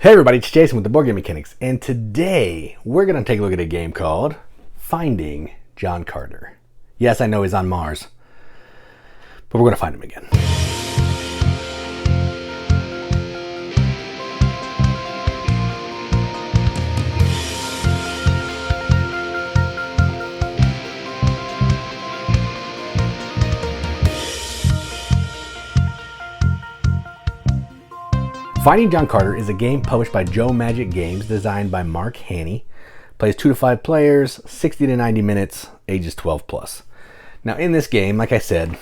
Hey everybody, it's Jason with the Boardgame Mechanics, and today we're going to take a look at a game called Finding John Carter. Yes, I know he's on Mars, but we're going to find him again. Finding John Carter is a game published by Joe Magic Games, designed by Mark Haney. Plays 2 to 5 players, 60 to 90 minutes, ages 12 plus. Now in this game, like I said,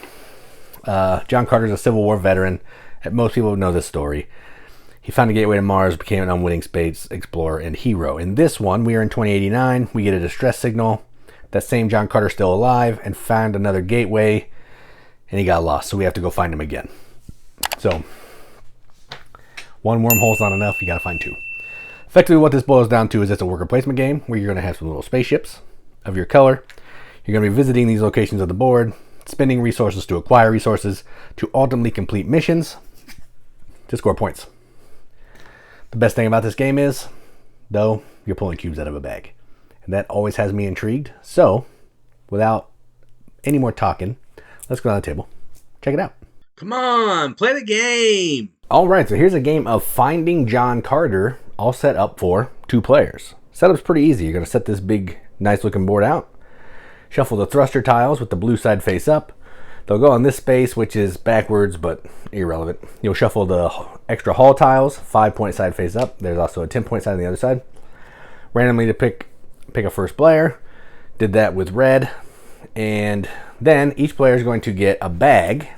John Carter is a Civil War veteran. Most people know this story. He found a gateway to Mars, became an unwitting space explorer and hero. In this one, we are in 2089. We get a distress signal. That same John Carter's still alive and found another gateway, and he got lost. So we have to go find him again. So one wormhole's not enough, you gotta find 2. Effectively what this boils down to is it's a worker placement game where you're gonna have some little spaceships of your color. You're gonna be visiting these locations of the board, spending resources to acquire resources, to ultimately complete missions, to score points. The best thing about this game is, though, you're pulling cubes out of a bag. And that always has me intrigued. So, without any more talking, let's go to the table. Check it out. Come on, play the game. All right, so here's a game of Finding John Carter, all set up for 2 players. Setup's pretty easy. You're going to set this big, nice-looking board out. Shuffle the thruster tiles with the blue side face up. They'll go on this space, which is backwards, but irrelevant. You'll shuffle the extra hall tiles, 5-point side face up. There's also a 10-point side on the other side. Randomly to pick a first player. Did that with red. And then each player is going to get a bag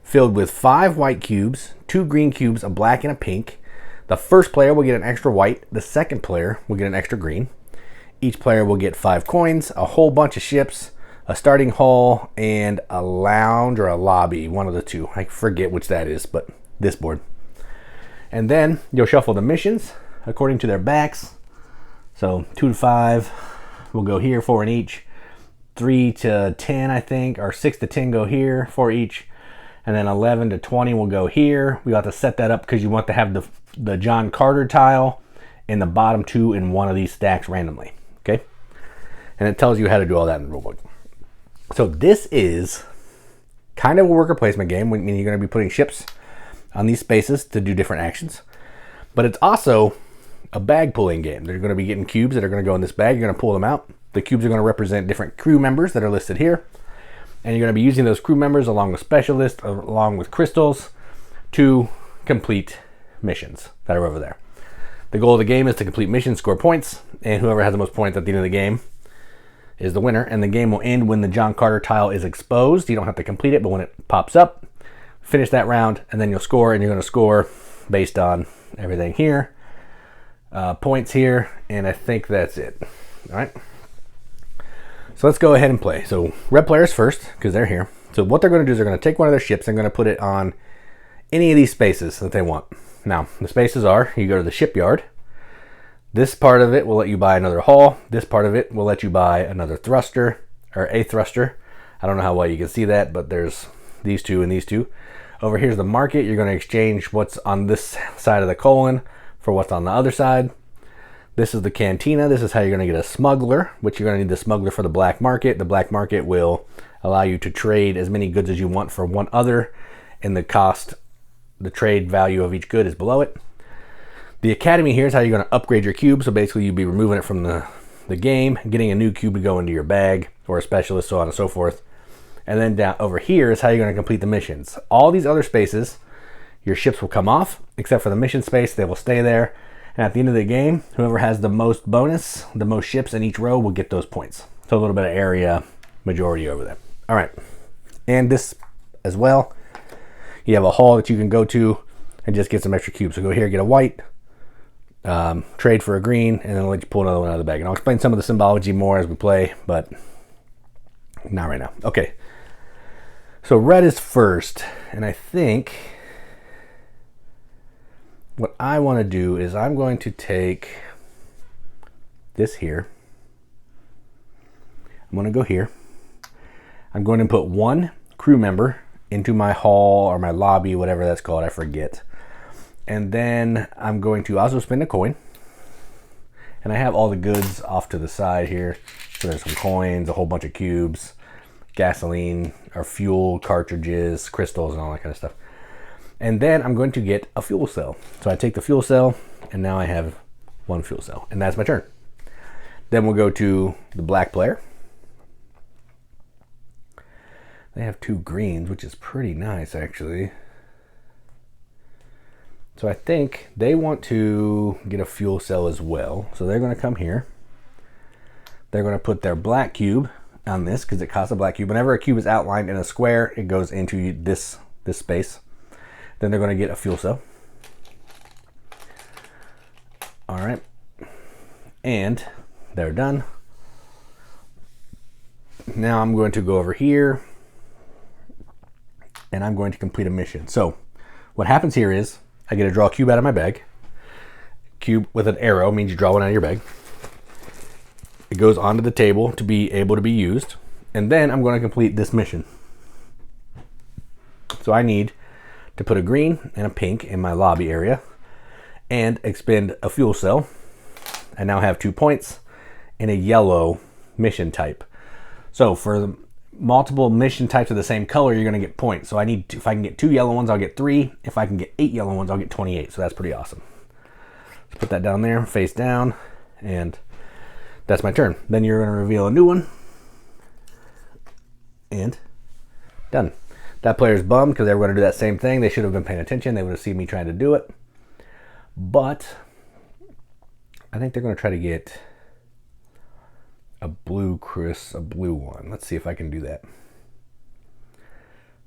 filled with 5 white cubes, 2 green cubes, a black and a pink. The first player will get an extra white. The second player will get an extra green. Each player will get 5 coins, a whole bunch of ships, a starting hall, and a lounge or a lobby, one of the 2. I forget which that is, but this board. And then you'll shuffle the missions according to their backs. So 2 to 5 will go here, 4 in each. 3 to 10, I think, or 6 to 10 go here, 4 each. And then 11 to 20 will go here. We have to set that up because you want to have the John Carter tile in the bottom 2 in one of these stacks randomly. Okay? And it tells you how to do all that in the rulebook. So this is kind of a worker placement game, meaning you're going to be putting ships on these spaces to do different actions. But it's also a bag pulling game. They're going to be getting cubes that are going to go in this bag. You're going to pull them out. The cubes are going to represent different crew members that are listed here. And you're going to be using those crew members along with specialists, along with crystals, to complete missions that are over there. The goal of the game is to complete missions, score points, and whoever has the most points at the end of the game is the winner. And the game will end when the John Carter tile is exposed. You don't have to complete it, but when it pops up, finish that round, and then you'll score, and you're going to score based on everything here, points here, and I think that's it. All right. So let's go ahead and play. So red players first, because they're here. So what they're going to do is they're going to take one of their ships and going to put it on any of these spaces that they want. Now, the spaces are, you go to the shipyard. This part of it will let you buy another hull. This part of it will let you buy another thruster, or a thruster. I don't know how well you can see that, but there's these 2 and these 2. Over here's the market. You're going to exchange what's on this side of the colon for what's on the other side. This is the cantina. This is how you're going to get a smuggler, which you're going to need the smuggler for the black market. The black market will allow you to trade as many goods as you want for one other, and the cost, the trade value of each good is below it. The academy here is how you're going to upgrade your cube. So basically you'll be removing it from the game, getting a new cube to go into your bag, or a specialist, so on and so forth. And then down over here is how you're going to complete the missions. All these other spaces, your ships will come off, except for the mission space. They will stay there. And at the end of the game, whoever has the most bonus, the most ships in each row, will get those points. So a little bit of area majority over there. All right. And this as well, you have a hall that you can go to and just get some extra cubes. So go here, get a white, trade for a green, and then I'll let you pull another one out of the bag. And I'll explain some of the symbology more as we play, but not right now. Okay. So red is first, and I think what I want to do is I'm going to take this here. I'm going to go here. I'm going to put 1 crew member into my hall or my lobby, whatever that's called, I forget. And then I'm going to also spend a coin. And I have all the goods off to the side here. So there's some coins, a whole bunch of cubes, gasoline, or fuel cartridges, crystals, and all that kind of stuff. And then I'm going to get a fuel cell. So I take the fuel cell, and now I have one fuel cell. And that's my turn. Then we'll go to the black player. They have 2 greens, which is pretty nice, actually. So I think they want to get a fuel cell as well. So they're going to come here. They're going to put their black cube on this because it costs a black cube. Whenever a cube is outlined in a square, it goes into this space. Then they're going to get a fuel cell. All right. And they're done. Now I'm going to go over here and I'm going to complete a mission. So what happens here is I get to draw a cube out of my bag. Cube with an arrow means you draw one out of your bag. It goes onto the table to be able to be used. And then I'm going to complete this mission. So I need to put a green and a pink in my lobby area and expend a fuel cell. I now have 2 points and a yellow mission type. So for the multiple mission types of the same color, you're going to get points. So I need to, if I can get 2 yellow ones, I'll get 3. If I can get 8 yellow ones, I'll get 28. So that's pretty awesome. Let's put that down there, face down, and that's my turn. Then you're going to reveal a new one. And done. That player's bummed because they were going to do that same thing. They should have been paying attention. They would have seen me trying to do it. But I think they're going to try to get a blue one. Let's see if I can do that.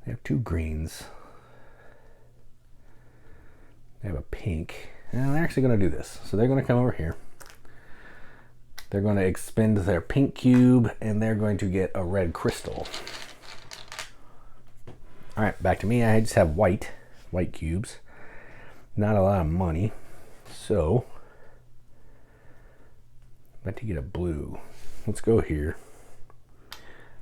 They have 2 greens. They have a pink. And they're actually going to do this. So they're going to come over here. They're going to expend their pink cube and they're going to get a red crystal. All right, back to me. I just have white cubes. Not a lot of money. So I'd like to get a blue. Let's go here.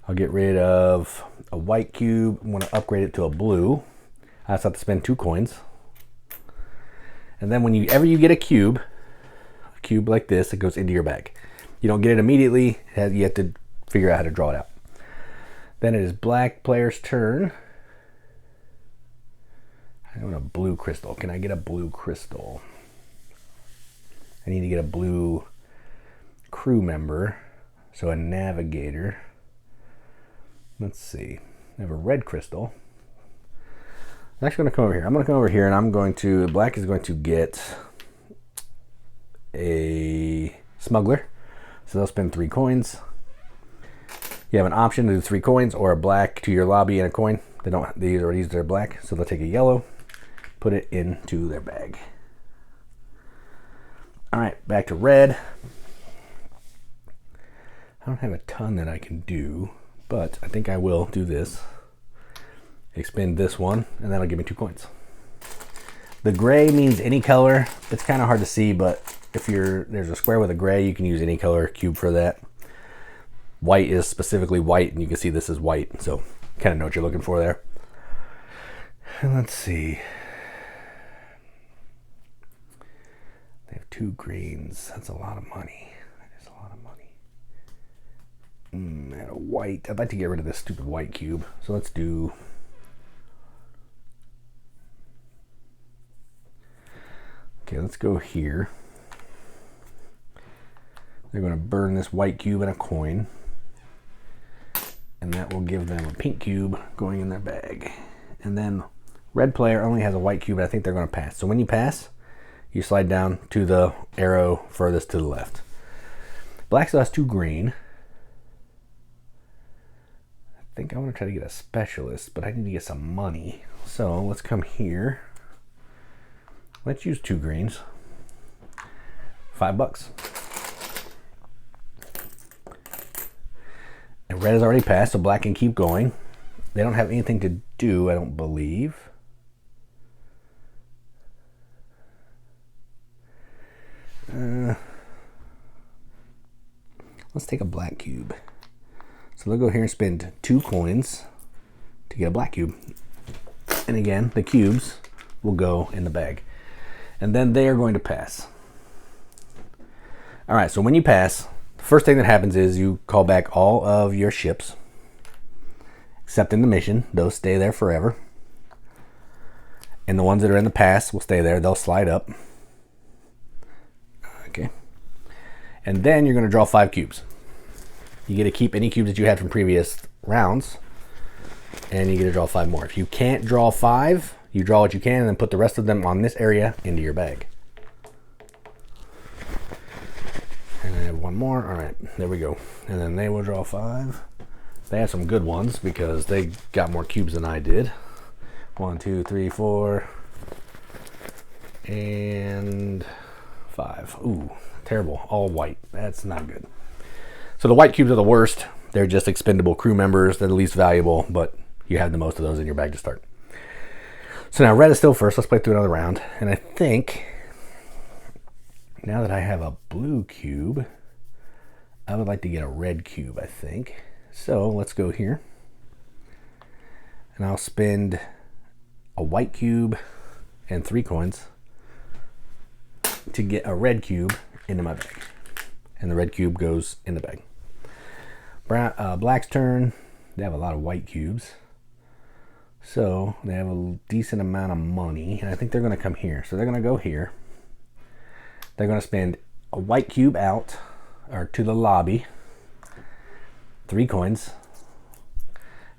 I'll get rid of a white cube. I'm going to upgrade it to a blue. I just have to spend 2 coins. And then whenever you get a cube like this, it goes into your bag. You don't get it immediately. You have to figure out how to draw it out. Then it is black player's turn. I want a blue crystal. Can I get a blue crystal? I need to get a blue crew member. So a navigator. Let's see. I have a red crystal. I'm actually going to come over here. I'm going to come over here and I'm going to, black is going to get a smuggler. So they'll spend 3 coins. You have an option to do 3 coins or a black to your lobby and a coin. They already used their black. So they'll take a yellow, put it into their bag. All right, back to red. I don't have a ton that I can do, but I think I will do this. Expend this one, and that'll give me 2 coins. The gray means any color. It's kind of hard to see, but if there's a square with a gray, you can use any color cube for that. White is specifically white, and you can see this is white, so kind of know what you're looking for there. And let's see. They have 2 greens. That's a lot of money. And a white. I'd like to get rid of this stupid white cube. So let's do. Okay, let's go here. They're going to burn this white cube and a coin. And that will give them a pink cube going in their bag. And then red player only has a white cube, and I think they're going to pass. So when you pass, you slide down to the arrow furthest to the left. Black still has 2 green. I think I want to try to get a specialist, but I need to get some money. So let's come here. Let's use 2 greens. $5. And red has already passed, so black can keep going. They don't have anything to do, I don't believe. Let's take a black cube. So they'll go here and spend 2 coins to get a black cube. And again, the cubes will go in the bag. And then they are going to pass. All right, so when you pass, the first thing that happens is you call back all of your ships, except in the mission. Those stay there forever. And the ones that are in the pass will stay there. They'll slide up. Okay. And then you're going to draw 5 cubes. You get to keep any cubes that you had from previous rounds. And you get to draw 5 more. If you can't draw 5, you draw what you can and then put the rest of them on this area into your bag. And I have one more. All right, there we go. And then they will draw 5. They have some good ones because they got more cubes than I did. 1, 2, 3, 4, and 5. Ooh, terrible. All white. That's not good. So the white cubes are the worst. They're just expendable crew members. They're the least valuable, but you have the most of those in your bag to start. So now red is still first. Let's play through another round. And I think now that I have a blue cube, I would like to get a red cube, I think. So let's go here. And I'll spend a white cube and 3 coins to get a red cube into my bag. And the red cube goes in the bag. Black's turn. They have a lot of white cubes. So they have a decent amount of money. And I think they're going to come here. So they're going to go here. They're going to spend a white cube out or to the lobby. 3 coins.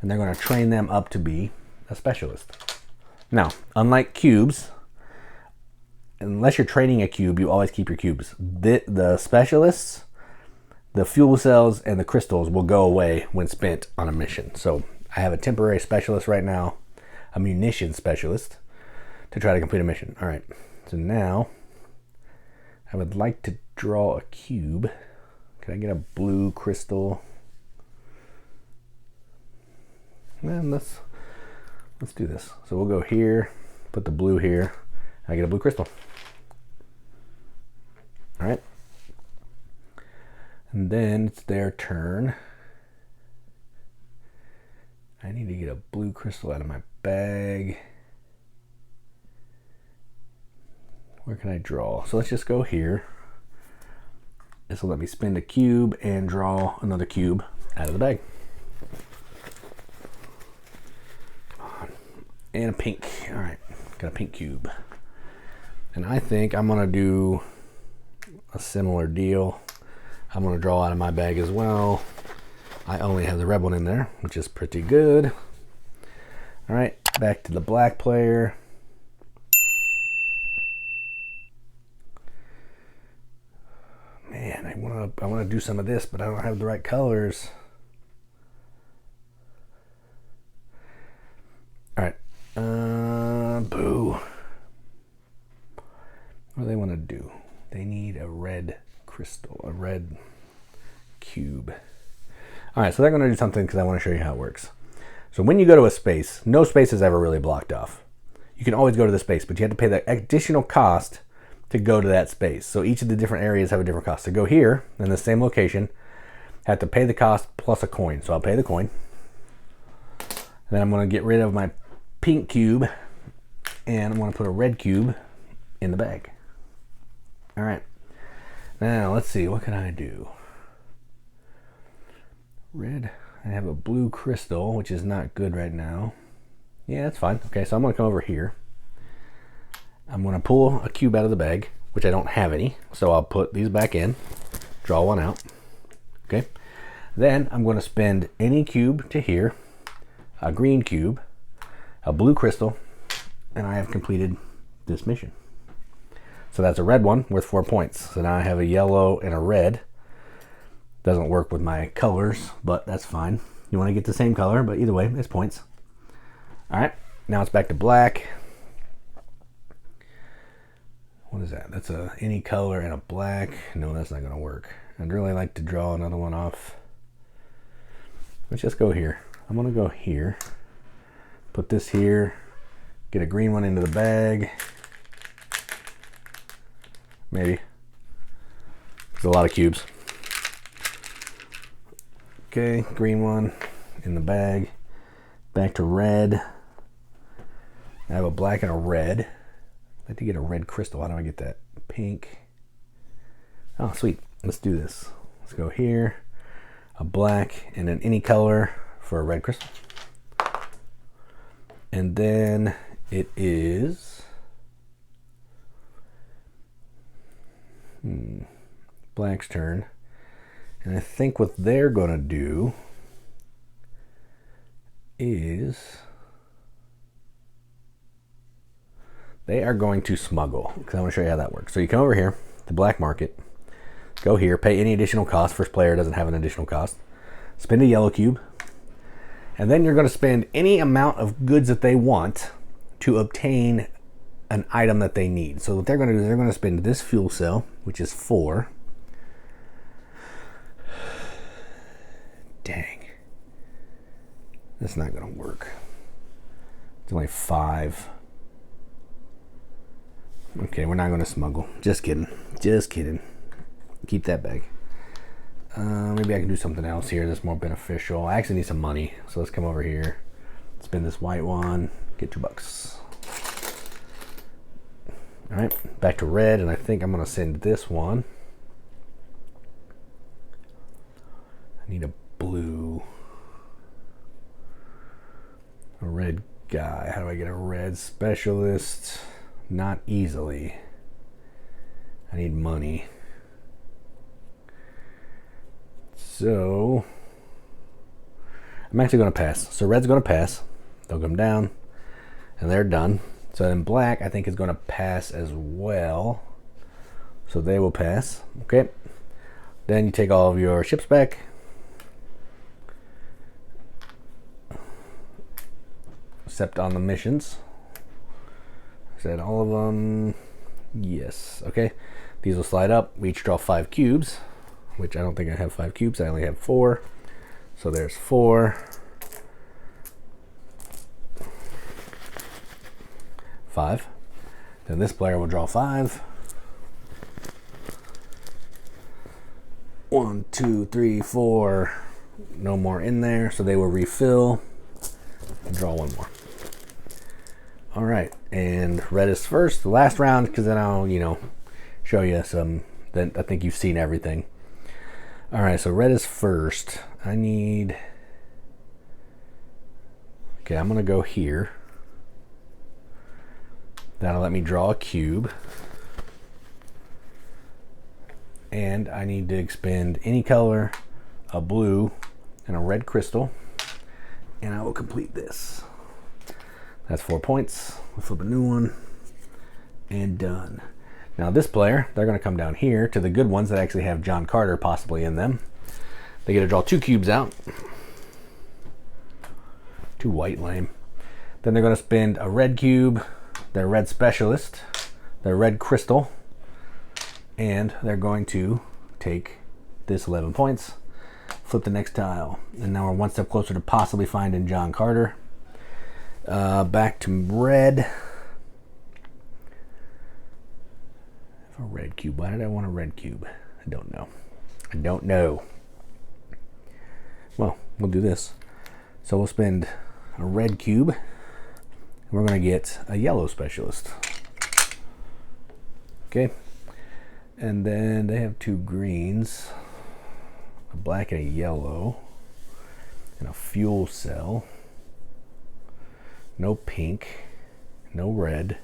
And they're going to train them up to be a specialist. Now, unlike cubes, unless you're training a cube, you always keep your cubes. The specialists, the fuel cells, and the crystals will go away when spent on a mission. So I have a temporary specialist right now, a munition specialist, to try to complete a mission. All right, so now I would like to draw a cube. Can I get a blue crystal? Man, let's do this. So we'll go here, put the blue here. I get a blue crystal. All right. And then it's their turn. I need to get a blue crystal out of my bag. Where can I draw? So let's just go here. This will let me spend a cube and draw another cube out of the bag. And a pink. All right, got a pink cube. And I think I'm gonna do a similar deal. I'm gonna draw out of my bag as well. I only have the red one in there, which is pretty good. All right, back to the black player. Man, I wanna do some of this, but I don't have the right colors. All right. Boo. What do they want to do? They need a red crystal, a red cube. All right, so they're going to do something because I want to show you how it works. So when you go to a space, no space is ever really blocked off. You can always go to the space, but you have to pay the additional cost to go to that space. So each of the different areas have a different cost. To go here in the same location, I have to pay the cost plus a coin. So I'll pay the coin. And then I'm going to get rid of my pink cube, and I'm going to put a red cube in the bag. All right. Now, let's see. What can I do? Red. I have a blue crystal, which is not good right now. Yeah, that's fine. Okay, so I'm going to come over here. I'm going to pull a cube out of the bag, which I don't have any. So I'll put these back in, draw one out. Okay. Then I'm going to spend any cube to here, a green cube, a blue crystal, and I have completed this mission. So that's a red one worth 4 points. So now I have a yellow and a red. Doesn't work with my colors, but that's fine. You want to get the same color, but either way, it's points. All right, now it's back to black. What is that? That's any color and a black. No, that's not going to work. I'd really like to draw another one off. Let's just go here. I'm going to go here. Put this here. Get a green one into the bag. Maybe. There's a lot of cubes. Okay, green one in the bag. Back to red. I have a black and a red. I'd like to get a red crystal. How do I get that? Pink. Oh, sweet. Let's do this. Let's go here. A black and then any color for a red crystal. And then it is black's turn. And I think what they're going to do is they are going to smuggle, because I want to show you how that works. So you come over here, the black market, go here, pay any additional cost. First player doesn't have an additional cost. Spend a yellow cube, and then you're going to spend any amount of goods that they want to obtain an item that they need. So what they're going to do is they're going to spend this fuel cell, which is 4. Dang. That's not going to work. It's only 5. Okay, we're not going to smuggle. Just kidding. Just kidding. Keep that bag. Maybe I can do something else here that's more beneficial. I actually need some money, so let's come over here. Spend this white one. Get $2. All right, back to red, and I think I'm going to send this one. I need a blue. A red guy. How do I get a red specialist? Not easily. I need money. So I'm actually going to pass. So red's going to pass. They'll come down, and they're done. So then black, I think, is going to pass as well. So they will pass. Okay. Then you take all of your ships back. Except on the missions. Is that all of them? Yes. Okay. These will slide up. We each draw 5 cubes, which I don't think I have 5 cubes. I only have 4. So there's 4. 5. Then this player will draw 5. 1, 2, 3, 4. No more in there, so they will refill. And draw 1 more. All right, and red is first, the last round, because then I'll, show you some. Then I think you've seen everything. All right, so red is first. I need. Okay, I'm gonna go here. That'll let me draw a cube. And I need to expend any color, a blue, and a red crystal. And I will complete this. That's 4 points. We'll flip a new one. And done. Now this player, they're going to come down here to the good ones that actually have John Carter possibly in them. They get to draw 2 cubes out. 2 white lame. Then they're going to spend a red cube, their red specialist, their red crystal, and they're going to take this 11 points. Flip the next tile. And now we're one step closer to possibly finding John Carter. Back to red. I have a red cube. Why did I want a red cube? I don't know. I don't know. Well, we'll do this. So we'll spend a red cube. And we're going to get a yellow specialist. Okay. And then they have 2 greens. A black and a yellow. And a fuel cell. No pink, no red.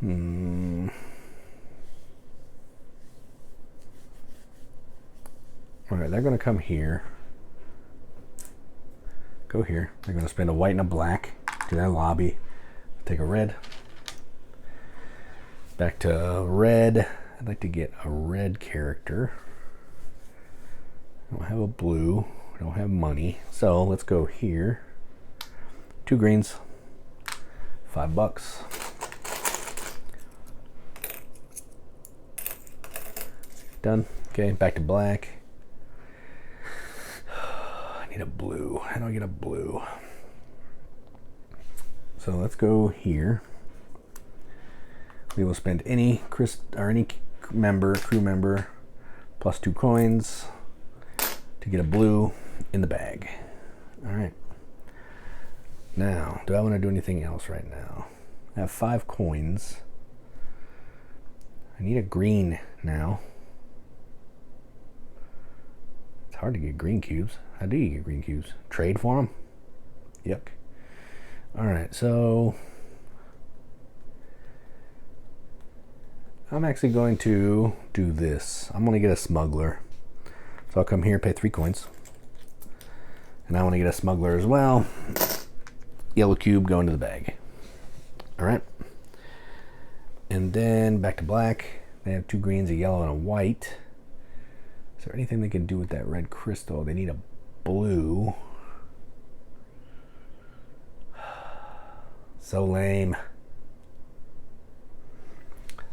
All right, they're going to come here. Go here. They're going to spend a white and a black to their lobby. Take a red. Back to red. I'd like to get a red character. I don't have a blue. I don't have money. So let's go here. 2 greens. $5. Done. Okay, back to black. I need a blue. How do I get a blue? So let's go here. We will spend any crew member plus 2 coins to get a blue in the bag. All right. Now, do I want to do anything else right now? I have 5 coins. I need a green now. It's hard to get green cubes. How do you get green cubes? Trade for them? Yuck. Alright, so I'm actually going to do this. I'm going to get a smuggler. So I'll come here, pay 3 coins. And I want to get a smuggler as well. Yellow cube going to the bag. Alright. And then back to black. They have 2 greens, a yellow, and a white. Is there anything they can do with that red crystal? They need a blue. So lame.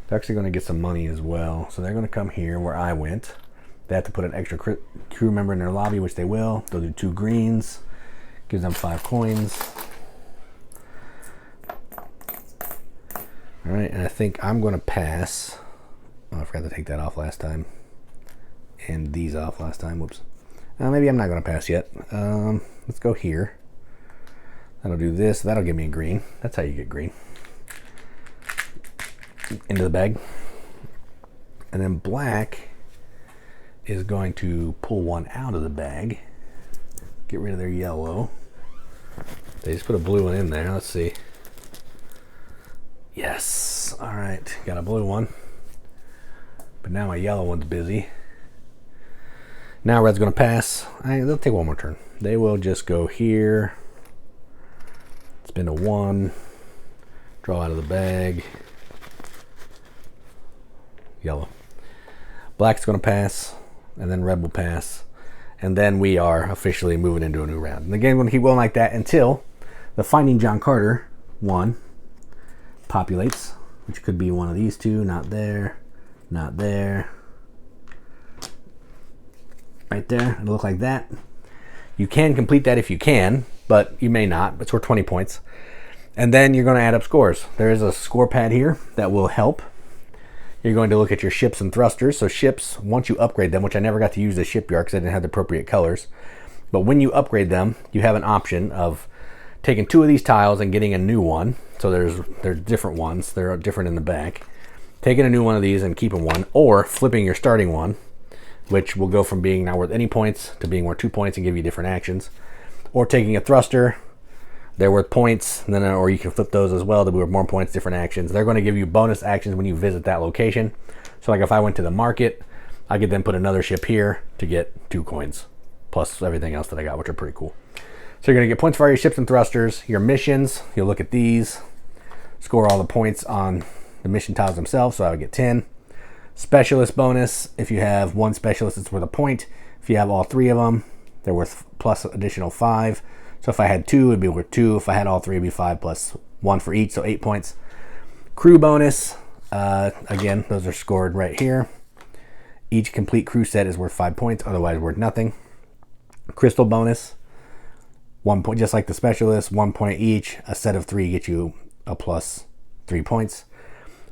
They're actually going to get some money as well. So they're going to come here where I went. They have to put an extra crew member in their lobby, which they will. They'll do 2 greens. Gives them 5 coins. Alright, and I think I'm going to pass. Oh, I forgot to take that off last time. And these off last time. Whoops. Maybe I'm not going to pass yet. Let's go here. That'll do this. That'll give me a green. That's how you get green. Into the bag. And then black is going to pull 1 out of the bag. Get rid of their yellow. They just put a blue one in there. Let's see. Yes. All right. Got a blue one. But now my yellow one's busy. Now red's going to pass. They'll take 1 more turn. They will just go here. Spin a 1. Draw out of the bag. Yellow. Black's going to pass. And then red will pass. And then we are officially moving into a new round. And the game's going to keep going like that until the Finding John Carter one populates, which could be one of these 2. Not there. Not there. Right there. It'll look like that. You can complete that if you can, but you may not. It's worth 20 points. And then you're going to add up scores. There is a score pad here that will help. You're going to look at your ships and thrusters. So ships, once you upgrade them, which I never got to use the shipyard because I didn't have the appropriate colors. But when you upgrade them, you have an option of taking 2 of these tiles and getting a new one. So there's different ones. They're different in the back. Taking a new one of these and keeping one, or flipping your starting one, which will go from being not worth any points to being worth 2 points and give you different actions. Or taking a thruster, they're worth points, and then or you can flip those as well to be worth more points, different actions. They're going to give you bonus actions when you visit that location. So like if I went to the market, I could then put another ship here to get 2 coins, plus everything else that I got, which are pretty cool. So you're going to get points for all your ships and thrusters. Your missions, you'll look at these, score all the points on the mission tiles themselves, so I would get 10. Specialist bonus, if you have 1 specialist, it's worth a point. If you have all 3 of them, they're worth plus additional 5. So if I had 2, it'd be worth 2. If I had all 3, it'd be 5 plus 1 for each, so 8 points. Crew bonus, again, those are scored right here. Each complete crew set is worth 5 points, otherwise worth nothing. Crystal bonus, 1 point, just like the specialist, 1 point each. A set of 3 gets you a plus 3 points.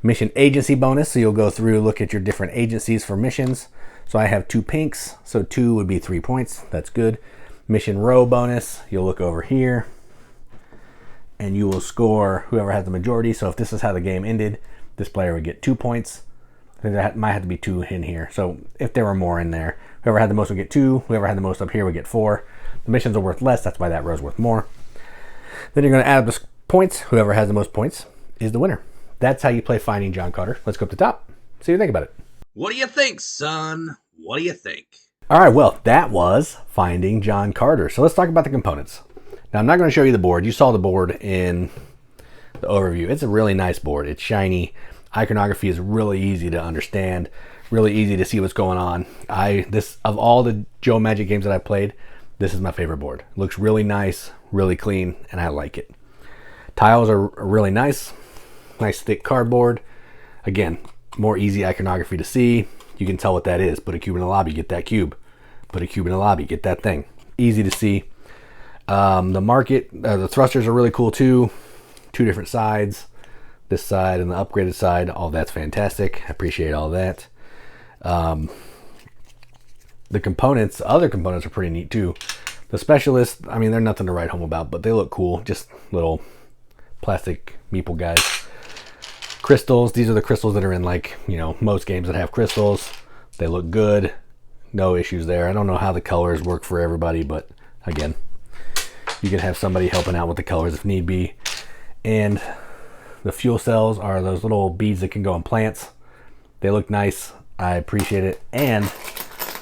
Mission agency bonus, so you'll go through, look at your different agencies for missions. So I have 2 pinks, so 2 would be 3 points. That's good. Mission row bonus, you'll look over here and you will score whoever has the majority. So if this is how the game ended, this player would get 2 points. I think there might have to be 2 in here. So if there were more in there, whoever had the most would get 2. Whoever had the most up here would get 4. The missions are worth less, that's why that row's worth more. Then you're going to add up the points. Whoever has the most points is the winner. That's how you play Finding John Carter. Let's go up the top. See what you think about it. What do you think, son? What do you think? All right, well, that was Finding John Carter. So let's talk about the components. Now, I'm not going to show you the board. You saw the board in the overview. It's a really nice board. It's shiny. Iconography is really easy to understand, really easy to see what's going on. Of all the Joe Magic games that I've played, this is my favorite board. It looks really nice, really clean, and I like it. Tiles are really nice. Nice thick cardboard. Again, more easy iconography to see. You can tell what that is. Put a cube in the lobby, get that cube. Put a cube in the lobby, get that thing. Easy to see. The thrusters are really cool too. 2 different sides. This side and the upgraded side. All that's fantastic. I appreciate all that. The components, other components are pretty neat too. The specialists, I mean, they're nothing to write home about, but they look cool. Just little plastic meeple guys. Crystals, these are the crystals that are in, like, you know, most games that have crystals. They look good. No issues there. I don't know how the colors work for everybody, but again, you can have somebody helping out with the colors if need be. And the fuel cells are those little beads that can go in plants. They look nice. I appreciate it. And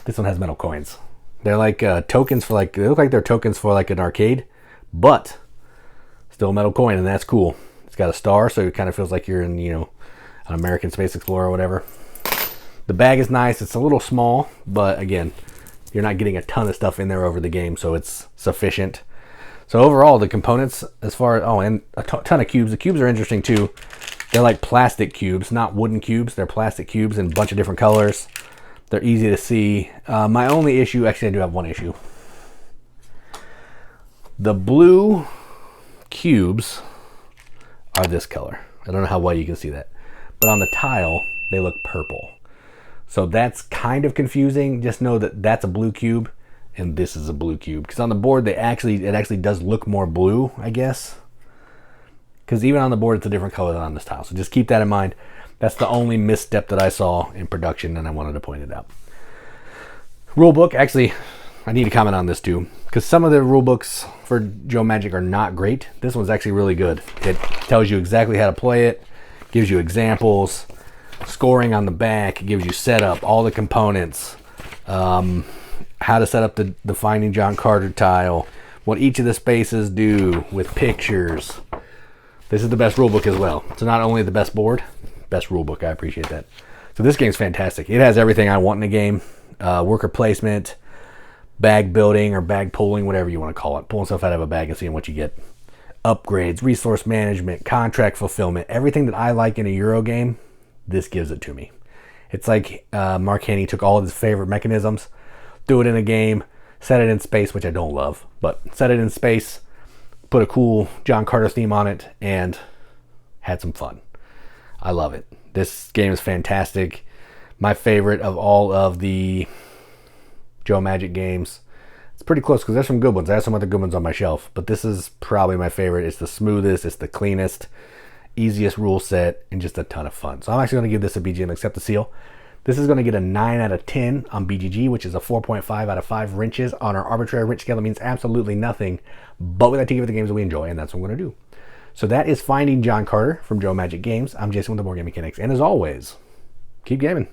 this one has metal coins. They're like tokens for, like, they look like they're tokens for like an arcade, but still a metal coin, and that's cool. It's got a star, so it kind of feels like you're in, you know, an American Space Explorer or whatever. The bag is nice. It's a little small, but again, you're not getting a ton of stuff in there over the game, so it's sufficient. So overall, the components, as far as, oh, and a ton of cubes. The cubes are interesting too. They're like plastic cubes, not wooden cubes. They're plastic cubes in a bunch of different colors. They're easy to see. My only issue, actually I do have one issue. The blue cubes are this color. I don't know how well you can see that. But on the tile, they look purple. So that's kind of confusing. Just know that that's a blue cube and this is a blue cube. Because on the board, it actually does look more blue, I guess. Because even on the board, it's a different color than on this tile. So just keep that in mind. That's the only misstep that I saw in production, and I wanted to point it out. Rulebook, actually, I need to comment on this too. Because some of the rulebooks for Joe Magic are not great. This one's actually really good. It tells you exactly how to play it. Gives you examples. Scoring on the back. It gives you setup, all the components. How to set up the Finding John Carter tile. What each of the spaces do with pictures. This is the best rulebook as well. So not only the best board, best rulebook. I appreciate that. So this game's fantastic. It has everything I want in a game. Worker placement, bag building or bag pulling, whatever you want to call it. Pulling stuff out of a bag and seeing what you get. Upgrades, resource management, contract fulfillment. Everything that I like in a Euro game, this gives it to me. It's like Mark Haney took all of his favorite mechanisms, threw it in a game, set it in space, which I don't love, but set it in space, put a cool John Carter theme on it, and had some fun. I love it. This game is fantastic. My favorite of all of the Joe Magic games. It's pretty close because there's some good ones. I have some other good ones on my shelf, but this is probably my favorite. It's the smoothest, it's the cleanest, easiest rule set, and just a ton of fun. So I'm actually going to give this a BGM Accept the Seal. This is going to get a 9 out of 10 on BGG, which is a 4.5 out of 5 wrenches on our arbitrary wrench scale. It means absolutely nothing, but we like to give it the games that we enjoy, and that's what I'm going to do. So that is Finding John Carter from Joe Magic Games. I'm Jason with the Boardgame Mechanics, and as always, keep gaming.